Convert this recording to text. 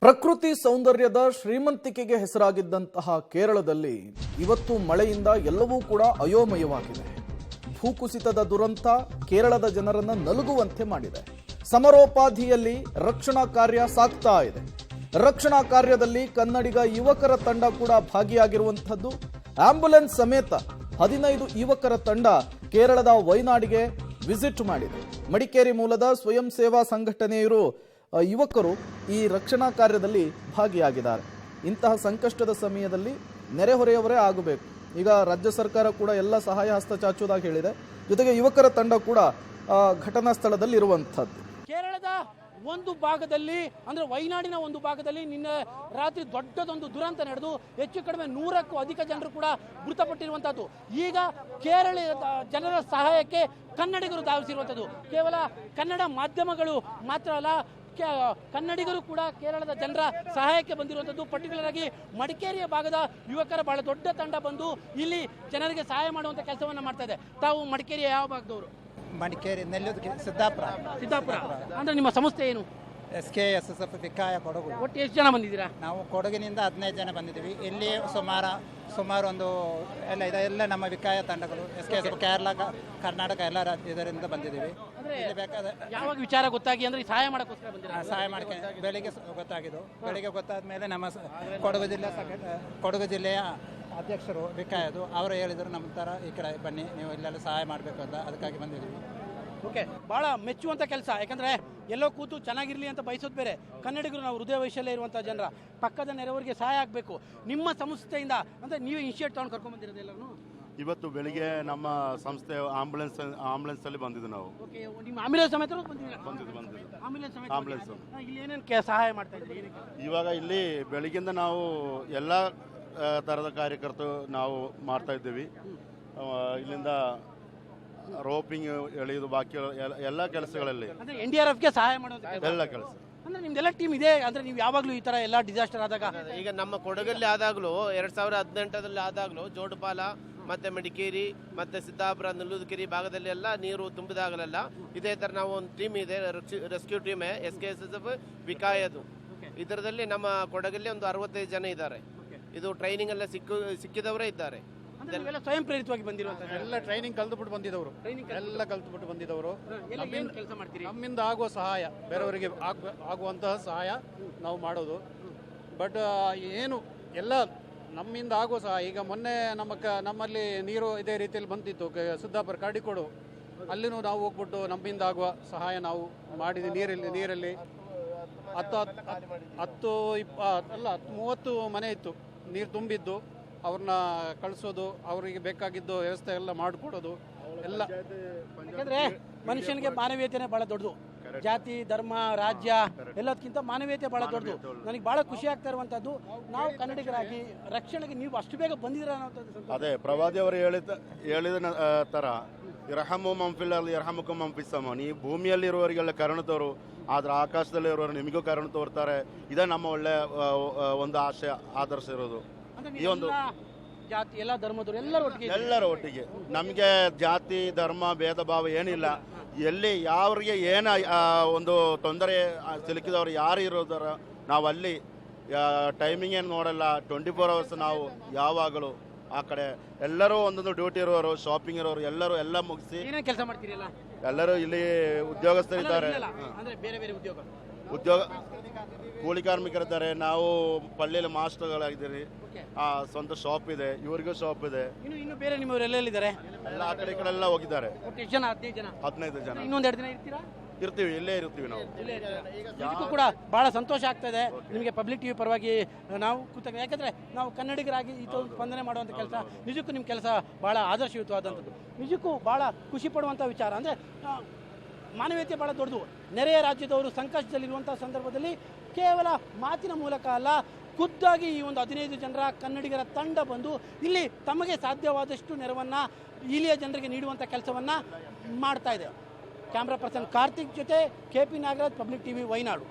ಪ್ರಕೃತಿ ಸೌಂದರ್ಯದ ಶ್ರೀಮಂತಿಕೆಗೆ ಹೆಸರಾಗಿದ್ದಂತಹ ಕೇರಳದಲ್ಲಿ ಇವತ್ತು ಮಳೆಯಿಂದ ಎಲ್ಲವೂ ಕೂಡ ಅಯೋಮಯವಾಗಿದೆ. ಭೂಕುಸಿತದ ದುರಂತ ಕೇರಳದ ಜನರನ್ನ ನಲುಗುವಂತೆ ಮಾಡಿದೆ. ಸಮರೋಪಾದಿಯಲ್ಲಿ ರಕ್ಷಣಾ ಕಾರ್ಯ ಸಾಗ್ತಾ ಇದೆ. ರಕ್ಷಣಾ ಕಾರ್ಯದಲ್ಲಿ ಕನ್ನಡಿಗ ಯುವಕರ ತಂಡ ಕೂಡ ಭಾಗಿಯಾಗಿರುವಂತದ್ದು. ಆಂಬ್ಯುಲೆನ್ಸ್ ಸಮೇತ 15 ಯುವಕರ ತಂಡ ಕೇರಳದ ವೈನಾಡಿಗೆ ವಿಸಿಟ್ ಮಾಡಿದೆ. ಮಡಿಕೇರಿ ಮೂಲದ ಸ್ವಯಂ ಸೇವಾ ಸಂಘಟನೆಯರು ಯುವಕರು ಈ ರಕ್ಷಣಾ ಕಾರ್ಯದಲ್ಲಿ ಭಾಗಿಯಾಗಿದ್ದಾರೆ. ಇಂತಹ ಸಂಕಷ್ಟದ ಸಮಯದಲ್ಲಿ ನೆರೆಹೊರೆಯವರೇ ಆಗಬೇಕು. ಈಗ ರಾಜ್ಯ ಸರ್ಕಾರ ಕೂಡ ಎಲ್ಲ ಸಹಾಯ ಹಸ್ತ ಚಾಚುವುದಾಗಿ ಹೇಳಿದೆ. ಜೊತೆಗೆ ಯುವಕರ ತಂಡ ಕೂಡ ಘಟನಾ ಸ್ಥಳದಲ್ಲಿ ಇರುವಂಥದ್ದು. ಕೇರಳದ ಒಂದು ಭಾಗದಲ್ಲಿ ಅಂದ್ರೆ ವೈನಾಡಿನ ಒಂದು ಭಾಗದಲ್ಲಿ ನಿನ್ನೆ ರಾತ್ರಿ ದೊಡ್ಡದೊಂದು ದುರಂತ ನಡೆದು ಹೆಚ್ಚು ಕಡಿಮೆ 100ಕ್ಕೂ ಅಧಿಕ ಜನರು ಕೂಡ ಮೃತಪಟ್ಟಿರುವಂತದ್ದು. ಈಗ ಕೇರಳ ಜನರ ಸಹಾಯಕ್ಕೆ ಕನ್ನಡಿಗರು ಧಾವಿಸಿರುವಂಥದ್ದು. ಕೇವಲ ಕನ್ನಡ ಮಾಧ್ಯಮಗಳು ಮಾತ್ರ ಅಲ್ಲ, ಕನ್ನಡಿಗರು ಕೂಡ ಕೇರಳದ ಜನರ ಸಹಾಯಕ್ಕೆ ಬಂದಿರುವಂಥದ್ದು. ಪರ್ಟಿಕ್ಯುಲರ್ ಆಗಿ ಮಡಿಕೇರಿಯ ಭಾಗದ ಯುವಕರ ಬಹಳ ದೊಡ್ಡ ತಂಡ ಬಂದು ಇಲ್ಲಿ ಜನರಿಗೆ ಸಹಾಯ ಮಾಡುವಂತ ಕೆಲಸವನ್ನ ಮಾಡ್ತಾ ಇದೆ. ತಾವು ಮಡಿಕೇರಿಯ ಯಾವ ಭಾಗದವರು? ಮಡಿಕೇರಿ, ನೆಲ್ಲೂರು, ಸಿದ್ದಾಪುರ. ಅಂದ್ರೆ ನಿಮ್ಮ ಸಂಸ್ಥೆ ಏನು? SKSSF ವಿಕಾಯ ಕೊಡಗು. ಒಟ್ಟು ಎಷ್ಟು ಜನ ಬಂದಿದ್ದೀರಾ? ನಾವು ಕೊಡಗಿನಿಂದ 15 ಜನ ಬಂದಿದ್ದೀವಿ. ಇಲ್ಲಿ ಸುಮಾರು ಒಂದು ಎಲ್ಲ ನಮ್ಮ ವಿಕಾಯ ತಂಡಗಳು SKSSF ಕೇರಳ, ಕರ್ನಾಟಕ ಎಲ್ಲ ಇದರಿಂದ ಬಂದಿದ್ದೀವಿ. ಇಲ್ಲಿ ಬೇಕಾದ ಯಾವಾಗ ವಿಚಾರ ಗೊತ್ತಾಗಿ ಅಂದ್ರೆ ಸಹಾಯ ಮಾಡಕ್ಕೋಸ್ಕರ ಬಂದಿರಾ? ಸಹಾಯ ಮಾಡಕ್ಕೆ ಬೆಳಿಗ್ಗೆ ಗೊತ್ತಾಗಿದ್ದು. ಬೆಳಿಗ್ಗೆ ಗೊತ್ತಾದ ಮೇಲೆ ನಮ್ಮ ಕೊಡಗು ಜಿಲ್ಲೆಯ ಅಧ್ಯಕ್ಷರು ವಿಕಾಯದು ಅವರು ಹೇಳಿದರು, ನಮ್ಮ ಥರ ಈ ಕಡೆ ಬನ್ನಿ, ನೀವು ಇಲ್ಲೆಲ್ಲ ಸಹಾಯ ಮಾಡಬೇಕು ಅಂತ, ಅದಕ್ಕಾಗಿ ಬಂದಿದ್ದೀವಿ. ಓಕೆ, ಬಹಳ ಮೆಚ್ಚುವಂತ ಕೆಲಸ. ಯಾಕಂದ್ರೆ ಎಲ್ಲೋ ಕೂತು ಚೆನ್ನಾಗಿರ್ಲಿ ಅಂತ ಬಯಸೋದು ಬೇರೆ. ಕನ್ನಡಿಗರು ನಾವು ಹೃದಯ ವೈಶಲ್ಯ ಇರುವಂತಹ ಜನರ ಪಕ್ಕದ ನೆರೆಯವರಿಗೆ ಸಹಾಯ ಆಗಬೇಕು. ನಿಮ್ಮ ಸಂಸ್ಥೆಯಿಂದ ಅಂದ್ರೆ ನೀವು ಇನಿಷಿಯೇಟ್ ತಗೊಂಡು ಕರ್ಕೊಂಡ್ ಬಂದಿರೋದು ಎಲ್ಲರೂ? ಇವತ್ತು ಬೆಳಿಗ್ಗೆ ನಮ್ಮ ಸಂಸ್ಥೆ ಆಂಬುಲೆನ್ಸ್ ಅಲ್ಲಿ ಬಂದಿದ್ದು ನಾವು. ಓಕೆ, ನಿಮ್ಮ ಆಂಬ್ಯುಲೆನ್ಸ್ ಸಮೇತ ಬಂದಿದ್ದು ಆಂಬ್ಯುಲೆನ್ಸ್ ಇಲ್ಲಿ ಏನೇನು ಸಹಾಯ ಮಾಡ್ತಾ ಇದ್ದೀರಿ? ಇವಾಗ ಇಲ್ಲಿ ಬೆಳಿಗ್ಗೆಯಿಂದ ನಾವು ಎಲ್ಲ ತರದ ಕಾರ್ಯಕರ್ತರು ನಾವು ಮಾಡ್ತಾ ಇದ್ದೀವಿ. ಇಲ್ಲಿಂದ ರೋಪಿಂಗ್ ಎಳೆಯುವುದು, ಬಾಕಿ ಎಲ್ಲ ಕೆಲಸಗಳಲ್ಲಿ NDRF ಗೆ ಸಹಾಯ ಮಾಡೋದು ಎಲ್ಲ ಕೆಲಸ. ಅಂದ್ರೆ ನಿಮ್ದೆಲ್ಲ ಟೀಮ್ ಇದೆ ಅಂದ್ರೆ ನೀವು ಯಾವಾಗಲೂ ಈ ತರ ಎಲ್ಲ ಡಿಸಾಸ್ಟರ್ ಆದಾಗ? ಈಗ ನಮ್ಮ ಕೊಡಗಲ್ಲಿ ಆದಾಗಲೂ 2018ರಲ್ಲಿ ಆದಾಗಲೂ ಜೋಡುಪಾಲ ಮತ್ತೆ ಮಡಿಕೇರಿ ಮತ್ತೆ ಸಿದ್ದಾಪುರ, ನೆಲ್ಲೂದುಕೆರೆ ಭಾಗದಲ್ಲಿ ಎಲ್ಲ ನೀರು ತುಂಬಿದಾಗಲೆಲ್ಲ ಇದೇ ತರ ನಾವು ಒಂದು ಟೀಮ್ ಇದೆ, ರೆಸ್ಕ್ಯೂ ಟೀಮ್ SKSSF ವಿಕಾಯದು. ಇದರಲ್ಲಿ ನಮ್ಮ ಕೊಡಗಲ್ಲಿ ಒಂದು 65 ಜನ ಇದ್ದಾರೆ. ಇದು ಟ್ರೈನಿಂಗ್ ಎಲ್ಲ ಸಿಕ್ಕಿದವರೇ ಇದ್ದಾರೆ. ಸ್ವಯಂ ಪ್ರೇರಿತವಾಗಿ ಬಂದಿರುವಂತಹ ಎಲ್ಲ ಟ್ರೈನಿಂಗ್ ಕಲ್ತುಬಿಟ್ಟು ಬಂದಿದ್ದವರು, ಎಲ್ಲ ಕಲ್ತುಬಿಟ್ಟು ಬಂದಿದ್ದವರು. ಕೆಲಸ ಮಾಡ್ತೀರಿ? ನಮ್ಮಿಂದ ಆಗುವ ಸಹಾಯ, ಬೇರೆಯವರಿಗೆ ಆಗುವಂತಹ ಸಹಾಯ ನಾವು ಮಾಡೋದು. ಬಟ್ ಏನು ಎಲ್ಲ ನಮ್ಮಿಂದ ಆಗುವ ಸಹಾಯ. ಈಗ ಮೊನ್ನೆ ನಮ್ಮಲ್ಲಿ ನೀರು ಇದೇ ರೀತಿಯಲ್ಲಿ ಬಂದಿತ್ತು, ಸಿದ್ದಾಪುರ ಕಾಡಿಕೋಡು, ಅಲ್ಲಿನೂ ನಾವು ಹೋಗ್ಬಿಟ್ಟು ನಮ್ಮಿಂದ ಆಗುವ ಸಹಾಯ ನಾವು ಮಾಡಿದ್ವಿ. ನೀರಲ್ಲಿ 30 ಮನೆ ಇತ್ತು, ನೀರು ತುಂಬಿದ್ದು. ಅವ್ರನ್ನ ಕಳಿಸೋದು, ಅವರಿಗೆ ಬೇಕಾಗಿದ್ದು ವ್ಯವಸ್ಥೆ ಎಲ್ಲ ಮಾಡಿಕೊಡೋದು ಎಲ್ಲ. ಯಾಕಂದ್ರೆ ಮನುಷ್ಯನಿಗೆ ಮಾನವೀಯತೆನೇ ಬಹಳ ದೊಡ್ಡದು. ಜಾತಿ, ಧರ್ಮ, ರಾಜ್ಯ ಎಲ್ಲದಕ್ಕಿಂತ ಮಾನವೀಯತೆ ಬಹಳ ದೊಡ್ಡದು. ನನಗೆ ಬಹಳ ಖುಷಿ ಆಗ್ತಾ ಇರುವಂತದ್ದು, ನಾವು ಕನ್ನಡಿಗರಾಗಿ ರಕ್ಷಣೆಗೆ ನೀವು ಅಷ್ಟು ಬೇಗ ಬಂದಿದ್ದೀರಾ ಅನ್ನೋದು. ಅದೇ ಪ್ರವಾದಿ ಅವರು ಹೇಳಿದ ತರ ಇರ್ಹಮು ಮಂಫಿಲ್ ಇರ್ಹಮುಕು ಮಂಫಿಸಮ. ನೀವು ಭೂಮಿಯಲ್ಲಿರುವವರಿಗೆಲ್ಲ ಕರುಣೆ ತೋರು, ಆದ್ರೆ ಆಕಾಶದಲ್ಲಿ ಇರುವವರು ನಿಮಗೂ ಕರುಣೆ ತೋರ್ತಾರೆ. ಇದೇ ನಮ್ಮ ಒಳ್ಳೆ ಒಂದು ಆಶಯ, ಆದರ್ಶ ಇರೋದು. ಈ ಒಂದು ಜಾತಿ, ಎಲ್ಲ ಧರ್ಮದವರು ಎಲ್ಲರ ಒಟ್ಟಿಗೆ ನಮಗೆ ಜಾತಿ ಧರ್ಮ ಭೇದ ಭಾವ ಏನಿಲ್ಲ. ಎಲ್ಲಿ ಯಾವ್ರಿಗೆ ಏನು ಒಂದು ತೊಂದರೆ ಸಿಲುಕಿದವರು ಯಾರು ಇರೋದರ ನಾವು ಅಲ್ಲಿ ಟೈಮಿಂಗ್ ಏನು ನೋಡಲ್ಲ. 24 hours ನಾವು ಯಾವಾಗಲೂ ಆ ಕಡೆ ಎಲ್ಲರೂ ಒಂದೊಂದು ಡ್ಯೂಟಿ ಇರೋರು, ಶಾಪಿಂಗ್ ಇರೋರು, ಎಲ್ಲರೂ ಎಲ್ಲ ಮುಗಿಸಿ ಕೆಲಸ ಮಾಡ್ತೀರಲ್ಲ. ಎಲ್ಲರೂ ಇಲ್ಲಿ ಉದ್ಯೋಗಸ್ಥರಿದ್ದಾರೆ, ಉದ್ಯೋಗ ಕೂಲಿ ಕಾರ್ಮಿಕರಿದ್ದಾರೆ. ನಾವು ಪಳ್ಳಿಯಲ್ಲಿ ಮಾಸ್ಟರ್ಗಳಾಗಿದ್ದೀರಿ. ಸ್ವಂತ ಶಾಪ್ ಇದೆ, ಇವರಿಗೂ ಶಾಪ್ ಇದೆ. ಇನ್ನು ಬೇರೆ ನಿಮ್ಮವರು ಎಲ್ಲೆಲ್ಲಿದ್ದಾರೆ? ಎಲ್ಲ ಆ ಕಡೆ ಈ ಕಡೆ ಎಲ್ಲ ಹೋಗಿದ್ದಾರೆ. 15 ಜನ. ಇನ್ನೊಂದೆರಡು ದಿನ ಇರ್ತೀರಾ? ಇರ್ತೀವಿ, ಇಲ್ಲೇ ಇರ್ತೀವಿ ನಾವು. ಇದಕ್ಕೂ ಕೂಡ ಬಹಳ ಸಂತೋಷ ಆಗ್ತಾ ಇದೆ ನಿಮಗೆ ಪಬ್ಲಿಕ್ ಟಿವಿ ಪರವಾಗಿ ನಾವು ಕೃತಜ್ಞ. ಯಾಕಂದ್ರೆ ನಾವು ಕನ್ನಡಿಗರಾಗಿ ಈ ಸ್ಪಂದನೆ ಮಾಡುವಂಥ ಕೆಲಸ ನಿಜಕ್ಕೂ ನಿಮ್ಮ ಕೆಲಸ ಬಹಳ ಆದರ್ಶಯುತವಾದಂಥದ್ದು. ನಿಜಕ್ಕೂ ಬಹಳ ಖುಷಿ ಪಡುವಂಥ ವಿಚಾರ. ಅಂದರೆ ಮಾನವೀಯತೆ ಬಹಳ ದೊಡ್ಡದು. ನೆರೆಯ ರಾಜ್ಯದವರು ಸಂಕಷ್ಟದಲ್ಲಿರುವಂಥ ಸಂದರ್ಭದಲ್ಲಿ ಕೇವಲ ಮಾತಿನ ಮೂಲಕ ಅಲ್ಲ, ಖುದ್ದಾಗಿ ಈ ಒಂದು 15 ಜನರ ಕನ್ನಡಿಗರ ತಂಡ ಬಂದು ಇಲ್ಲಿ ತಮಗೆ ಸಾಧ್ಯವಾದಷ್ಟು ನೆರವನ್ನು ಇಲ್ಲಿಯ ಜನರಿಗೆ ನೀಡುವಂಥ ಕೆಲಸವನ್ನು ಮಾಡ್ತಾ ಇದೆ. ಕ್ಯಾಮ್ರಾ ಪರ್ಸನ್ ಕಾರ್ತಿಕ್ ಜೊತೆ KP Nagaraj, public TV, Wayanad.